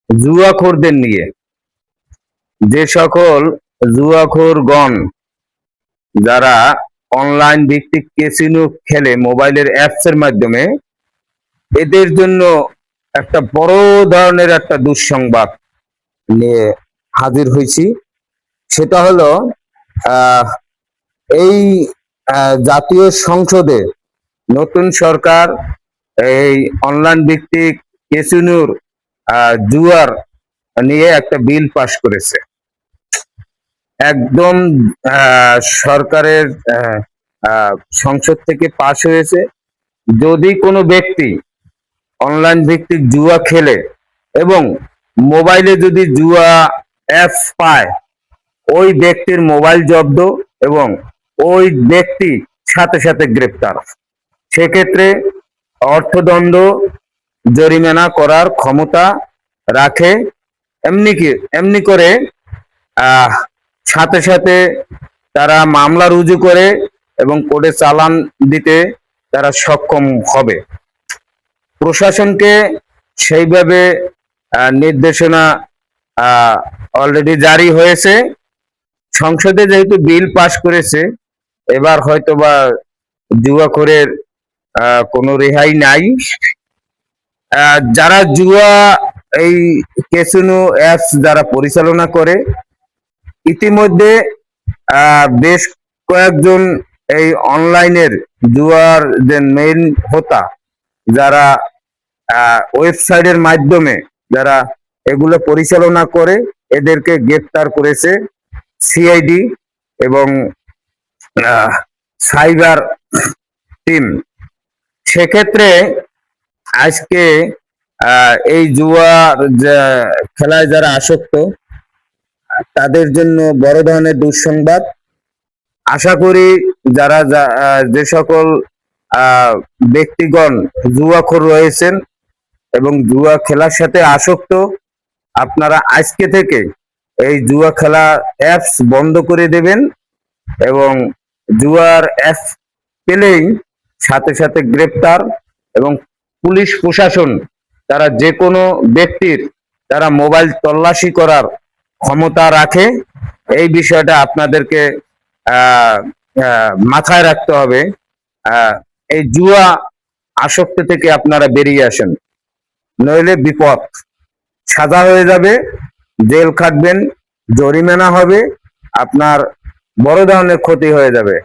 জুয়াখোরদের নিয়ে। যে সকল জুয়াখোরগণ যারা অনলাইন ভিত্তিক ক্যাসিনো খেলে মোবাইলের অ্যাপস এর মাধ্যমে, এদের জন্য একটা বড় ধরনের একটা দুঃসংবাদ নিয়ে হাজির হয়েছি। সেটা হলো আহ, এই জাতীয় সংসদে নতুন সরকার এই অনলাইন ভিত্তিক ক্যাসিনোর জুয়ার নিয়ে একটা বিল পাশ করেছে। একদম সরকারের সংসদ থেকে পাশ হয়েছে। যদি কোনো ব্যক্তি অনলাইন ভিত্তিক জুয়া খেলে এবং মোবাইলে যদি জুয়া অ্যাপস পায়, ওই ব্যক্তির মোবাইল জব্দ এবং ওই ব্যক্তি সাথে সাথে গ্রেপ্তার। সেক্ষেত্রে অর্থদণ্ড, জরিমানা করার ক্ষমতা রাখে। এমনি করে আহ সাথে সাথে তারা মামলা রুজু করে এবং কোর্টে চালান দিতে তারা সক্ষম হবে। প্রশাসনকে সেইভাবে নির্দেশনা অলরেডি জারি হয়েছে। সংসদে যেহেতু বিল পাশ করেছে, এবার হয়তোবা জুয়াখোরের কোনো রেহাই নাই। যারা জুয়া এই ক্যাসিনো অ্যাপস যারা পরিচালনা করে, ইতিমধ্যে বেশ কয়েকজন এই অনলাইনের জুয়ার যে মেইন হোতা, যারা ওয়েবসাইটের মাধ্যমে যারা এগুলো পরিচালনা করে, এদেরকে গ্রেপ্তার করেছে সিআইডি এবং সাইবার টিম। সেক্ষেত্রে আজকে এই জুয়ার খেলায় যারা আসক্ত, তাদের জন্য বড় ধরনের দুঃসংবাদ। আশা করি যারা যে সকল ব্যক্তিগণ জুয়াখোর রয়েছেন এবং জুয়া খেলার সাথে আসক্ত, আপনারা আজকে থেকে এই জুয়া খেলা অ্যাপস বন্ধ করে দেবেন এবং জুয়ার অ্যাপস পেলেই সাথে সাথে গ্রেপ্তার। এবং পুলিশ প্রশাসন তারা যে কোনো ব্যক্তির তারা মোবাইল তল্লাশি করার ক্ষমতা রাখে। এই বিষয়টা আপনাদেরকে মাথায় রাখতে হবে। এই জুয়া আসক্তি থেকে আপনারা বেরিয়ে আসেন, নইলে বিপদ। সাজা হয়ে যাবে, জেল খাটবেন, জরিমানা হবে, আপনার বড় ধরনের ক্ষতি হয়ে যাবে।